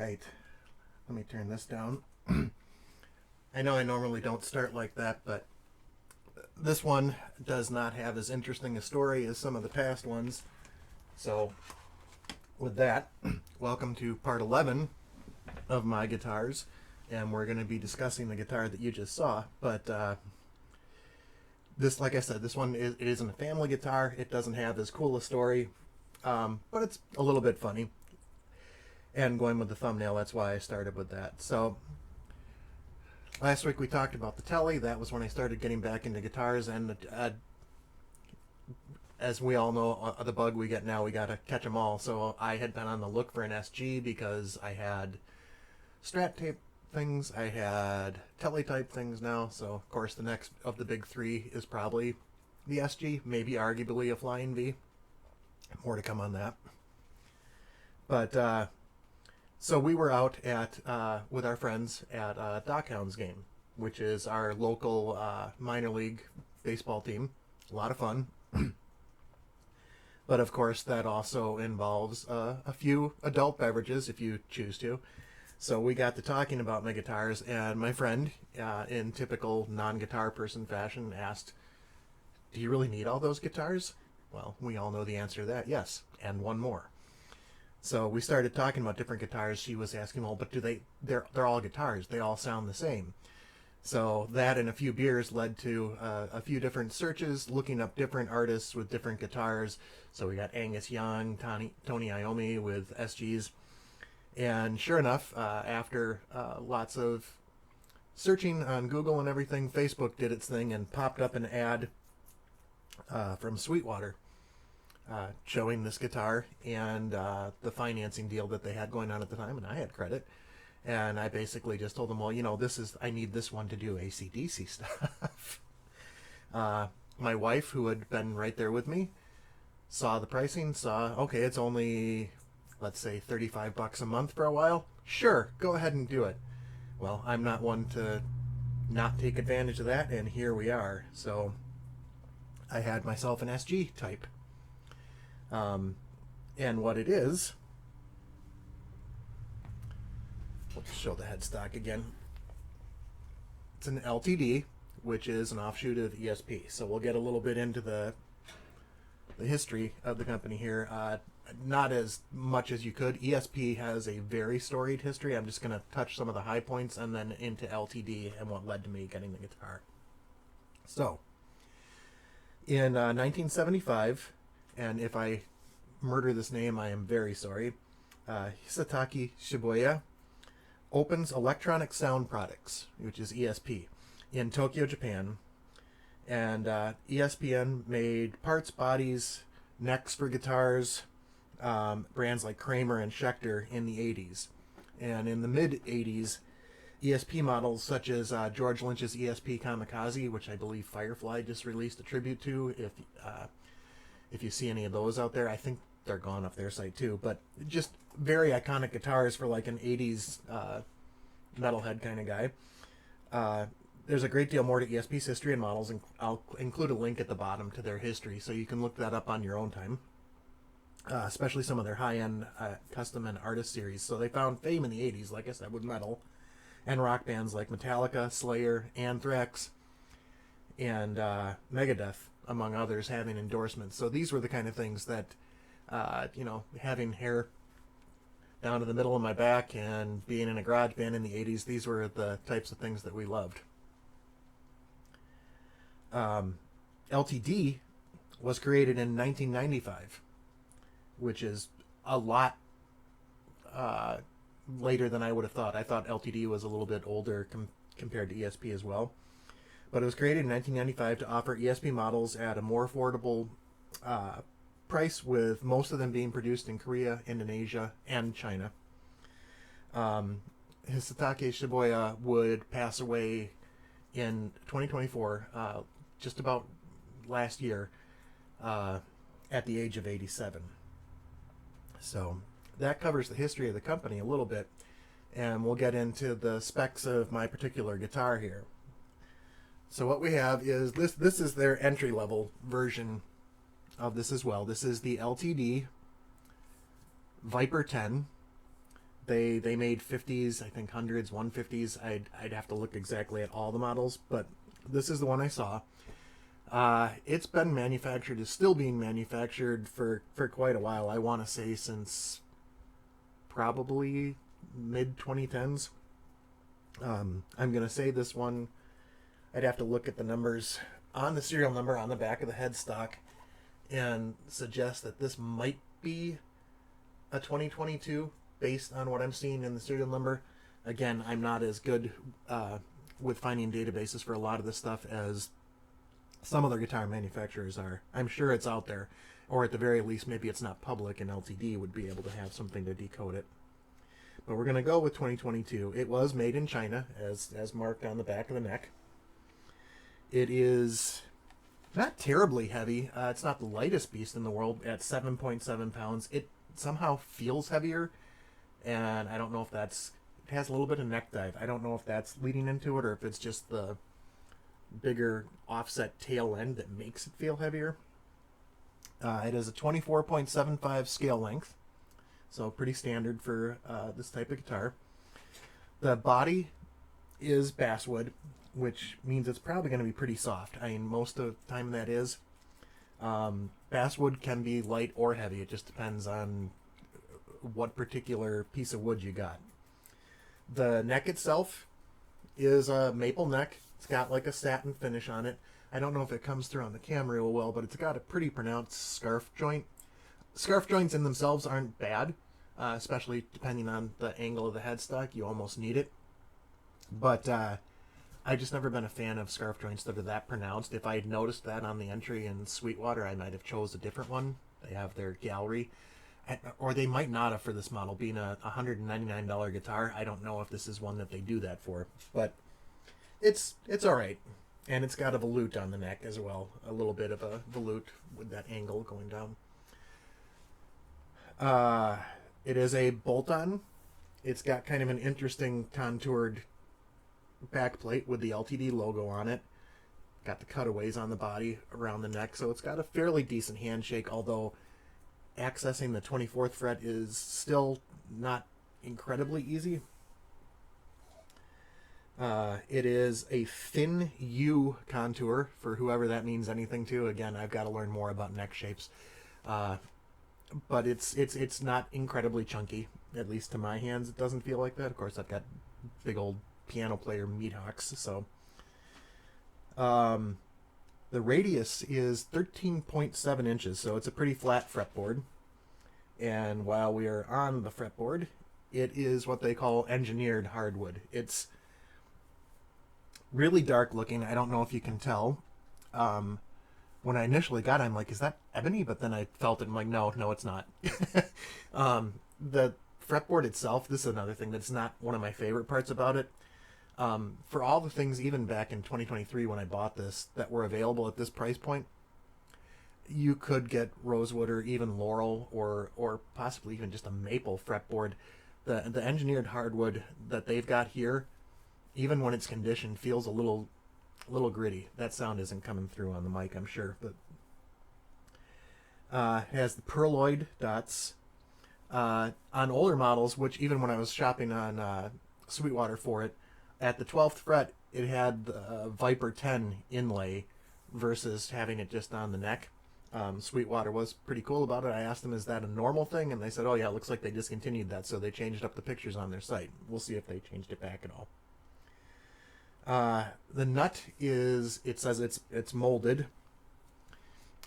right. Let me turn this down. I know I normally don't start like that, but this one does not have as interesting a story as some of the past ones. So, with that, welcome to part 11 of my guitars. And we're going to be discussing the guitar that you just saw. But this, like I said, this one it isn't a family guitar. It doesn't have as cool a story, but it's a little bit funny. And going with the thumbnail, that's why I started with that. So last week we talked about the Telly. That was when I started getting back into guitars. And as we all know, the bug we get now, we got to catch them all. So I had been on the look for an SG because I had Strat tape things, I had Telly type things now. So of course the next of the big three is probably the SG, maybe arguably a Flying V. More to come on that. But so we were out at with our friends at Dockhounds game, which is our local minor league baseball team. A lot of fun. But of course that also involves a few adult beverages if you choose to. So we got to talking about my guitars, and my friend, in typical non-guitar person fashion, asked, "Do you really need all those guitars?" Well, we all know the answer to that, yes, and one more. So we started talking about different guitars. She was asking, well, but they're all guitars. They all sound the same. So that and a few beers led to a few different searches, looking up different artists with different guitars. So we got Angus Young, Tony Iommi with SGs. And sure enough, after lots of searching on Google and everything, Facebook did its thing and popped up an ad from Sweetwater showing this guitar and the financing deal that they had going on at the time, and I had credit. And I basically just told them, well, I need this one to do AC/DC stuff. My wife, who had been right there with me, saw the pricing, okay, it's only, let's say, $35 a month for a while. Sure, go ahead and do it. Well, I'm not one to not take advantage of that, and here we are. So I had myself an SG type. And what it is, let's show the headstock again. It's an LTD, which is an offshoot of ESP. So we'll get a little bit into the history of the company here. Not as much as you could. ESP has a very storied history. I'm just going to touch some of the high points and then into LTD and what led to me getting the guitar. So, in 1975, and if I murder this name, I am very sorry, Hisataki Shibuya opens Electronic Sound Products, which is ESP, in Tokyo, Japan. And ESPN made parts, bodies, necks for guitars, brands like Kramer and Schecter in the 80s. And in the mid-80s, ESP models such as George Lynch's ESP Kamikaze, which I believe Firefly just released a tribute to. If you see any of those out there, I think they're gone off their site too. But just very iconic guitars for like an 80s metalhead kind of guy. There's a great deal more to ESP's history and models, and I'll include a link at the bottom to their history so you can look that up on your own time. Especially some of their high-end custom and artist series. So they found fame in the 80s, like I said, with metal and rock bands like Metallica, Slayer, Anthrax, and Megadeth, among others, having endorsements. So these were the kind of things that, having hair down to the middle of my back and being in a garage band in the 80s, these were the types of things that we loved. LTD was created in 1995, which is a lot later than I would have thought. I thought LTD was a little bit older compared to ESP as well. But it was created in 1995 to offer ESP models at a more affordable price, with most of them being produced in Korea, Indonesia, and China. Hisatake Shibuya would pass away in 2024, just about last year, at the age of 87. So that covers the history of the company a little bit, and we'll get into the specs of my particular guitar here. So what we have is this is their entry-level version of this as well. This is the LTD Viper-10. They made 50s, I think hundreds, 150s. I'd have to look exactly at all the models, but this is the one I saw. It's been manufactured, is still being manufactured for quite a while. I want to say since probably mid 2010s. I'm gonna say this one. I'd have to look at the numbers on the serial number on the back of the headstock and suggest that this might be a 2022 based on what I'm seeing in the serial number. Again, I'm not as good with finding databases for a lot of this stuff as some other guitar manufacturers are. I'm sure it's out there, or at the very least, maybe it's not public and LTD would be able to have something to decode it. But we're going to go with 2022. It was made in China, as marked on the back of the neck. It is not terribly heavy. It's not the lightest beast in the world at 7.7 pounds. It somehow feels heavier, and I don't know if that's... It has a little bit of neck dive. I don't know if that's leading into it or if it's just the bigger offset tail end that makes it feel heavier. It is a 24.75 scale length, so pretty standard for this type of guitar. The body is basswood, which means it's probably going to be pretty soft. I mean, most of the time that is. Basswood can be light or heavy. It just depends on what particular piece of wood you got. The neck itself is a maple neck. It's got like a satin finish on it. I don't know if it comes through on the camera real well, but it's got a pretty pronounced scarf joint. Scarf joints in themselves aren't bad, especially depending on the angle of the headstock. You almost need it. But I've just never been a fan of scarf joints that are that pronounced. If I had noticed that on the entry in Sweetwater, I might have chose a different one. They have their gallery. Or they might not have for this model. Being a $199 guitar, I don't know if this is one that they do that for. But it's all right. And it's got a volute on the neck as well. A little bit of a volute with that angle going down. It is a bolt-on. It's got kind of an interesting contoured backplate with the LTD logo on it. Got the cutaways on the body around the neck, so it's got a fairly decent handshake, although accessing the 24th fret is still not incredibly easy. It is a thin U contour, for whoever that means anything to. Again, I've got to learn more about neck shapes. But it's not incredibly chunky, at least to my hands. It doesn't feel like that. Of course, I've got big old piano player meat hocks, so the radius is 13.7 inches, so it's a pretty flat fretboard. And while we are on the fretboard, it is what they call engineered hardwood. It's really dark looking. I don't know if you can tell. When I initially got it, I'm like, is that ebony? But then I felt it, I'm like, no, it's not. The fretboard itself, this is another thing that's not one of my favorite parts about it. For all the things, even back in 2023 when I bought this, that were available at this price point, you could get rosewood or even laurel or possibly even just a maple fretboard. The engineered hardwood that they've got here, even when it's conditioned, feels a little gritty. That sound isn't coming through on the mic, I'm sure, but it has the pearloid dots. On older models, which even when I was shopping on Sweetwater for it, at the 12th fret, it had the Viper-10 inlay versus having it just on the neck. Sweetwater was pretty cool about it. I asked them, is that a normal thing? And they said, oh yeah, it looks like they discontinued that, so they changed up the pictures on their site. We'll see if they changed it back at all. The nut is, it says it's molded,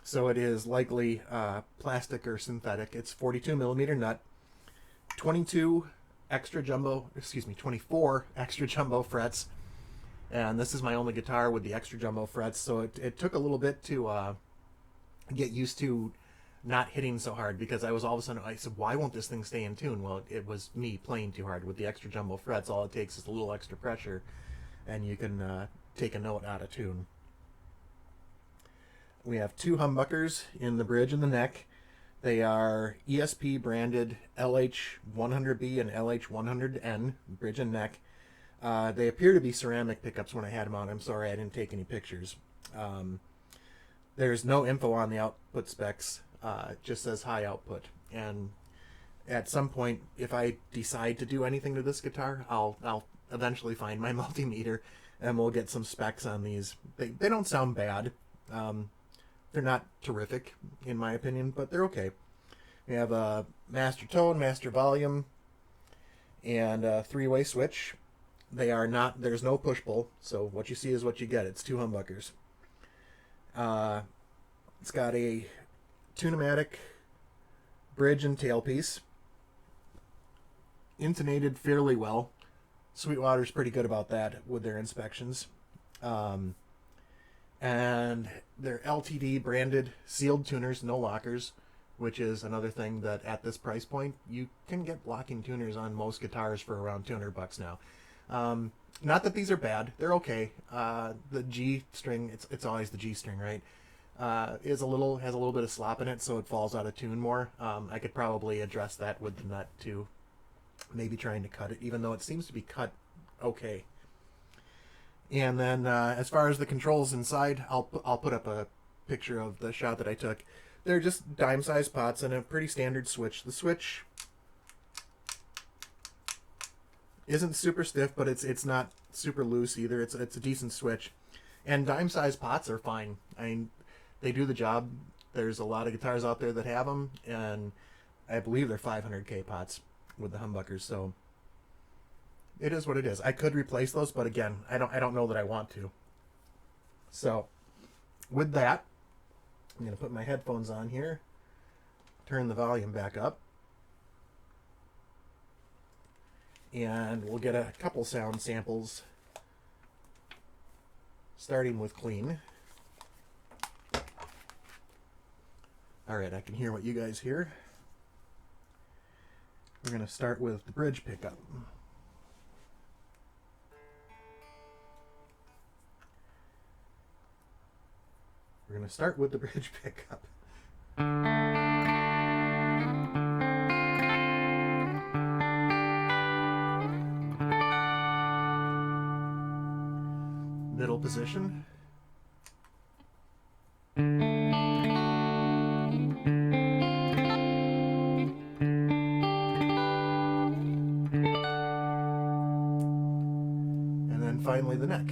so it is likely plastic or synthetic. It's 42 millimeter nut, 24 extra jumbo frets, and this is my only guitar with the extra jumbo frets, so it took a little bit to get used to not hitting so hard, because I was all of a sudden, I said, why won't this thing stay in tune? Well, it was me playing too hard with the extra jumbo frets. All it takes is a little extra pressure and you can take a note out of tune. We have two humbuckers in the bridge and the neck. They are ESP branded LH100B and LH100N, bridge and neck. They appear to be ceramic pickups when I had them on. I'm sorry I didn't take any pictures. There's no info on the output specs. It just says high output. And at some point, if I decide to do anything to this guitar, I'll eventually find my multimeter, and we'll get some specs on these. They don't sound bad. They're not terrific, in my opinion, but they're okay. We have a master tone, master volume, and a three-way switch. They are not, there's no push-pull, so what you see is what you get. It's two humbuckers. It's got a tune-o-matic bridge and tailpiece. Intonated fairly well. Sweetwater's pretty good about that with their inspections. And they're LTD branded sealed tuners, no lockers, which is another thing that at this price point, you can get locking tuners on most guitars for around $200 now. Not that these are bad, they're okay. The G string, it's always the G string, right? Has a little bit of slop in it, so it falls out of tune more. I could probably address that with the nut too. Maybe trying to cut it, even though it seems to be cut okay. And then as far as the controls inside, I'll put up a picture of the shot that I took. They're just dime-sized pots and a pretty standard switch. The switch isn't super stiff, but it's not super loose either. It's a decent switch. And dime-sized pots are fine. I mean, they do the job. There's a lot of guitars out there that have them, and I believe they're 500K pots with the humbuckers, so it is what it is. I could replace those, but again, I don't know that I want to. So with that, I'm going to put my headphones on here, turn the volume back up, and we'll get a couple sound samples, starting with clean. All right, I can hear what you guys hear. We're going to start with the bridge pickup. We're going to start with the bridge pickup. Middle position. And then finally the neck.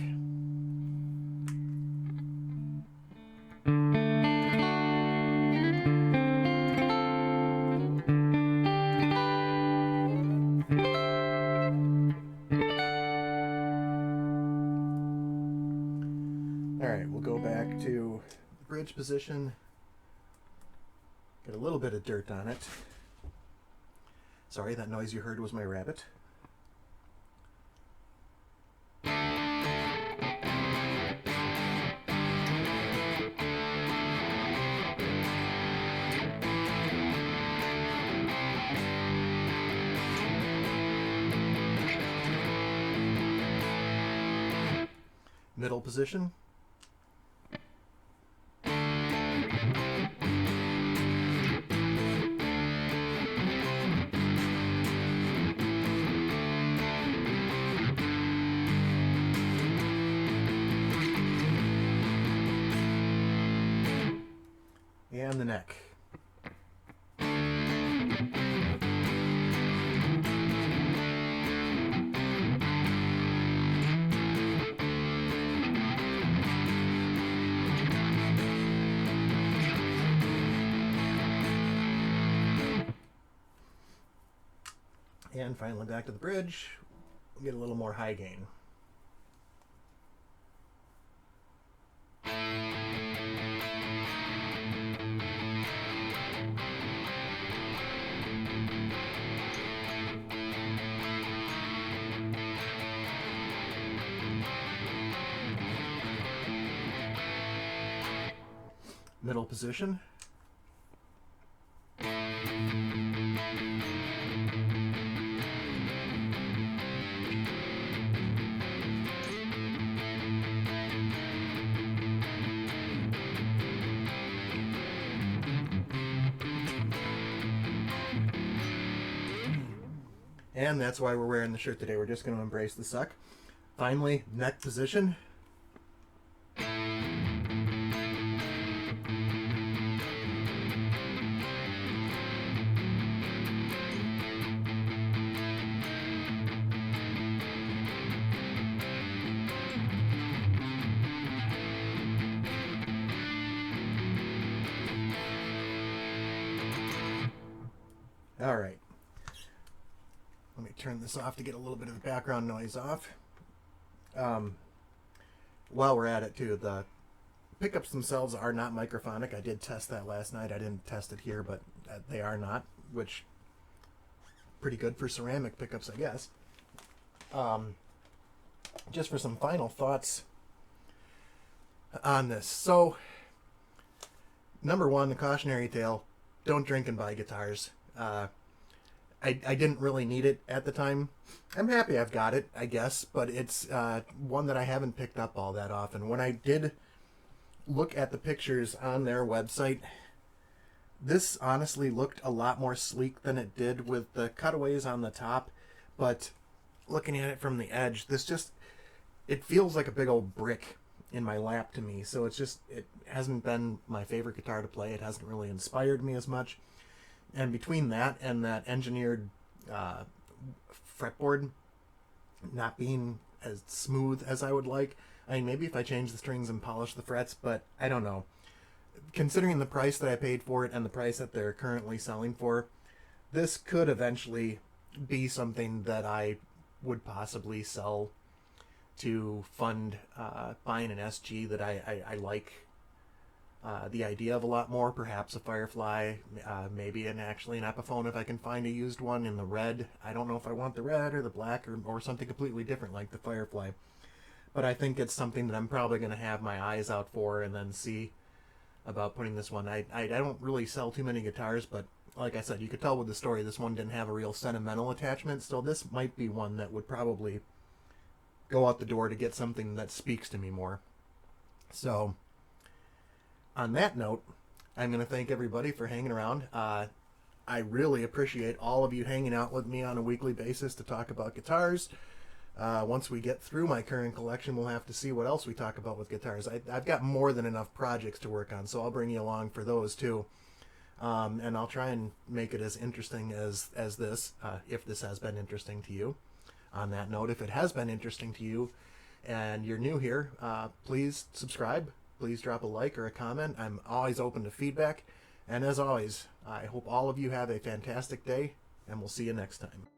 Alright, we'll go back to the bridge position. Get a little bit of dirt on it. Sorry, that noise you heard was my rabbit. Middle position. And the neck. And finally back to the bridge, we'll get a little more high gain. Middle position. And that's why we're wearing the shirt today. We're just going to embrace the suck. Finally, neck position. All right. Let me turn this off to get a little bit of the background noise off. While we're at it, too, the pickups themselves are not microphonic. I did test that last night. I didn't test it here, but they are not, which pretty good for ceramic pickups, I guess. Just for some final thoughts on this. So, number one, the cautionary tale: don't drink and buy guitars. I didn't really need it at the time. I'm happy I've got it, I guess, but it's one that I haven't picked up all that often. When I did look at the pictures on their website, this honestly looked a lot more sleek than it did with the cutaways on the top, but looking at it from the edge, it feels like a big old brick in my lap to me. So it hasn't been my favorite guitar to play. It hasn't really inspired me as much. And between that and that engineered fretboard not being as smooth as I would like, I mean, maybe if I change the strings and polish the frets, but I don't know. Considering the price that I paid for it and the price that they're currently selling for, this could eventually be something that I would possibly sell to fund buying an SG that I like the idea of a lot more. Perhaps a Firefly, maybe actually an Epiphone if I can find a used one in the red. I don't know if I want the red or the black or something completely different like the Firefly. But I think it's something that I'm probably going to have my eyes out for and then see about putting this one. I don't really sell too many guitars, but like I said, you could tell with the story this one didn't have a real sentimental attachment, so this might be one that would probably go out the door to get something that speaks to me more. So, on that note, I'm going to thank everybody for hanging around. I really appreciate all of you hanging out with me on a weekly basis to talk about guitars. Once we get through my current collection, we'll have to see what else we talk about with guitars. I've got more than enough projects to work on, so I'll bring you along for those too. And I'll try and make it as interesting as this, if this has been interesting to you. On that note, if it has been interesting to you and you're new here, please subscribe. Please drop a like or a comment. I'm always open to feedback. And as always, I hope all of you have a fantastic day, and we'll see you next time.